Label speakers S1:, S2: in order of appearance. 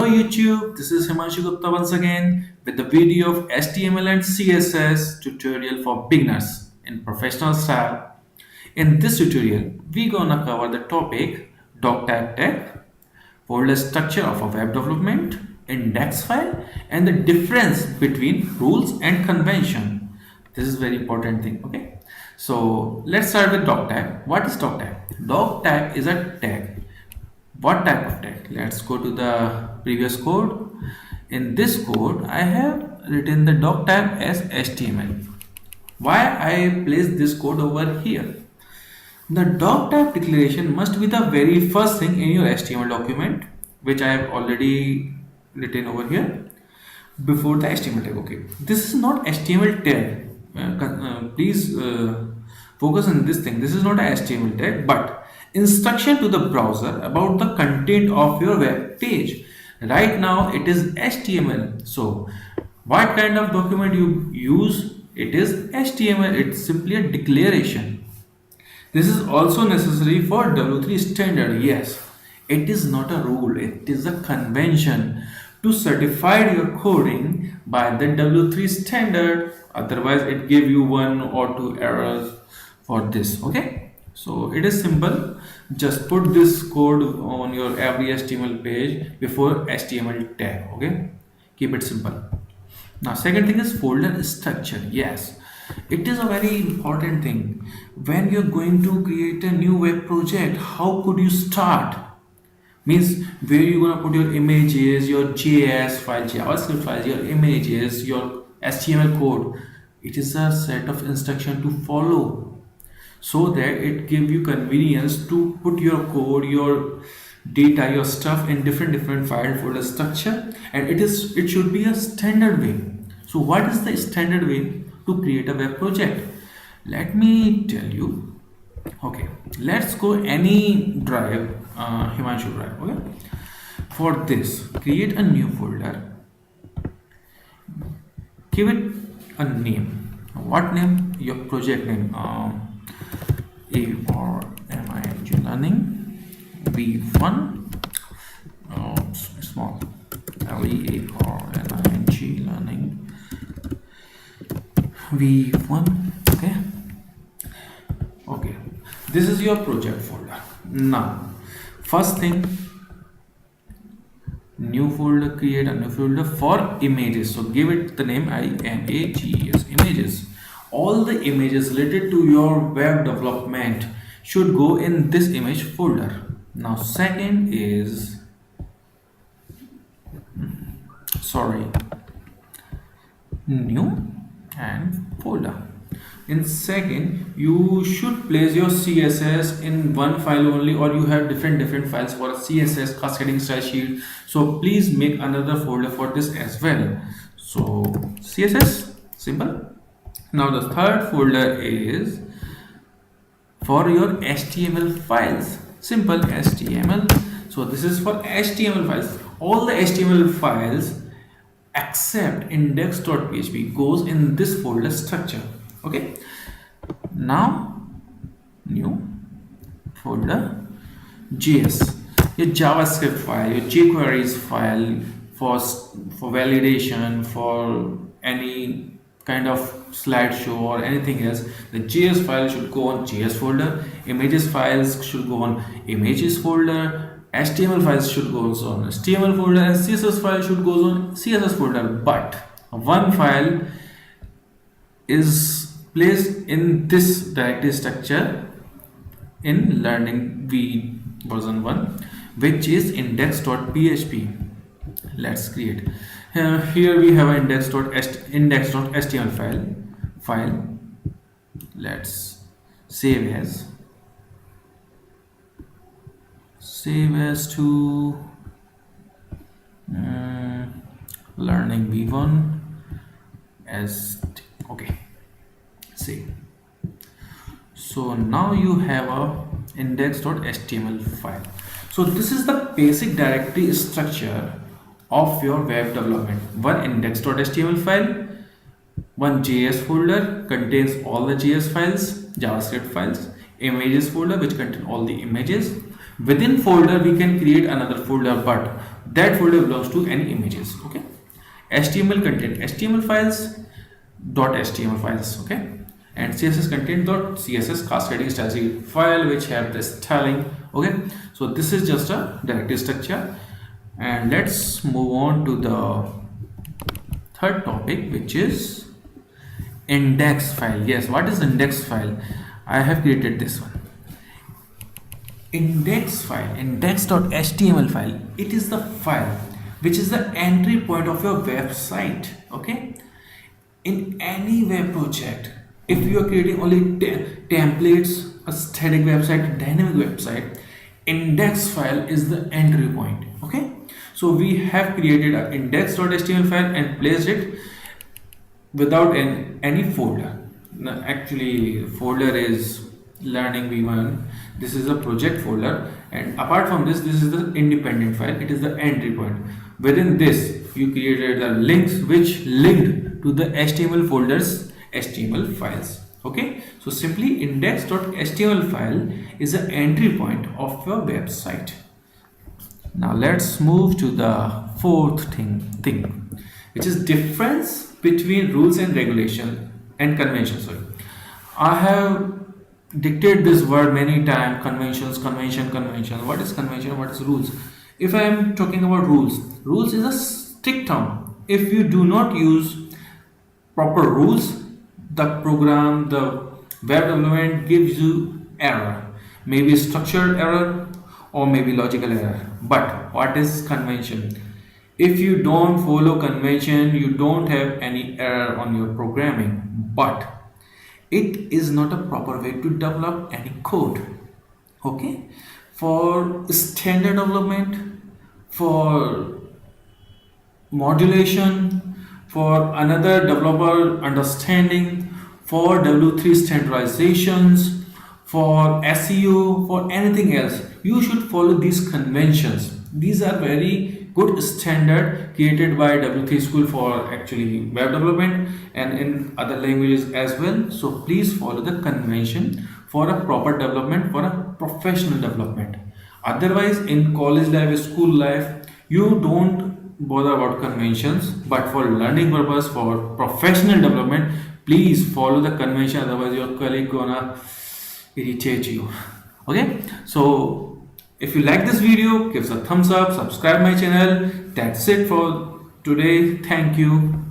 S1: Hello YouTube, this is Himanshu Gupta once again with the video of HTML and CSS tutorial for beginners in professional style. In this tutorial, we're gonna cover the topic doc tag, folder structure of a web development, index file, and the difference between rules and convention. This is very important thing. Okay, so let's start with doc tag. What is doc tag? Doc tag is a tag. What type of tag? Let's go to the previous code. In this code, I have written the doc tag as HTML. Why I place this code over here? The doc type declaration must be the very first thing in your HTML document, which I have already written over here before the HTML tag. Okay, this is not HTML tag. Please focus on this thing. This is not a HTML tag, but instruction to the browser about the content of your web page. Right now it is HTML. So what kind of document you use? It is HTML. It's simply a declaration. This is also necessary for W3 standard. Yes, it is not a rule. It is a convention to certify your coding by the W3 standard. Otherwise, it give you one or two errors for this. Okay, so it is simple. Just put this code on your every HTML page before HTML tag. Okay, keep it simple. Now, second thing is folder structure. Yes, it is a very important thing. When you're going to create a new web project, how could you start? Means where you gonna put your images, your JS file, JavaScript files, your images, your HTML code. It is a set of instruction to follow, so that it give you convenience to put your code, your data, your stuff in different file folder structure, and it should be a standard way. So what is the standard way to create a web project? Let me tell you. Okay, let's go any drive, Himanshu drive. Okay, for this create a new folder, give it a name. What name? Your project name. A or MING learning V1 small LE or MING learning V1. Okay, this is your project folder. Now first thing, new folder, create a new folder for images. So give it the name IMAGES, images. All the images related to your web development should go in this image folder. Now second is new and folder. In second, you should place your CSS in one file only, or you have different files for a CSS cascading style sheet. So please make another folder for this as well. So CSS, simple. Now the third folder is for your HTML files. Simple, HTML. So this is for HTML files. All the HTML files except index.php goes in this folder structure. Okay, now new folder JS, your JavaScript file, your jQuery's file for validation, for any kind of slideshow or anything else. The JS file should go on JS folder, images files should go on images folder, HTML files should go on HTML folder, and CSS file should go on CSS folder. But one file is placed in this directory structure in learning V version 1, which is index.php. Let's create. Here we have an index.html file. Let's save as to learning V1 as okay. Save. So now you have a index.html file. So this is the basic directory structure of your web development. One index.html file, one JS folder contains all the JS files, JavaScript files, images folder which contain all the images. Within folder we can create another folder, but that folder belongs to any images. Okay, HTML content HTML files dot HTML files. Okay, and CSS content dot CSS cascading style sheet file which have the styling. Okay, so this is just a directory structure, and let's move on to the third topic, which is index file. Yes, what is index file? I have created this one. Index file, index.html file, it is the file which is the entry point of your website. Okay, in any web project, if you are creating only templates, a static website, dynamic website, index file is the entry point. Okay, so we have created an index.html file and placed it without any folder. Now, actually folder is learning v1, this is a project folder, and apart from this, this is the independent file, it is the entry point. Within this you created the links which linked to the HTML folders, HTML files. Okay, so simply index.html file is the entry point of your website. Now let's move to the fourth thing, which is difference between rules and regulation and conventions. Sorry, I have dictated this word many times: conventions, convention. What is convention? What is rules? If I am talking about rules, rules is a strict term. If you do not use proper rules, the program, the web development gives you error, maybe structured error or maybe logical error. But what is convention? If you don't follow convention, you don't have any error on your programming, but it is not a proper way to develop any code. Okay, for standard development, for modulation, for another developer understanding, for W3 standardizations, for SEO, for anything else, you should follow these conventions. These are very good standard created by W3 school for actually web development and in other languages as well. So please follow the convention for a proper development, for a professional development. Otherwise, in college life, school life, you don't bother about conventions, but for learning purpose, for professional development, please follow the convention. Otherwise your colleague gonna irritate you. Okay, so if you like this video, give us a thumbs up, subscribe my channel. That's it for today. Thank you.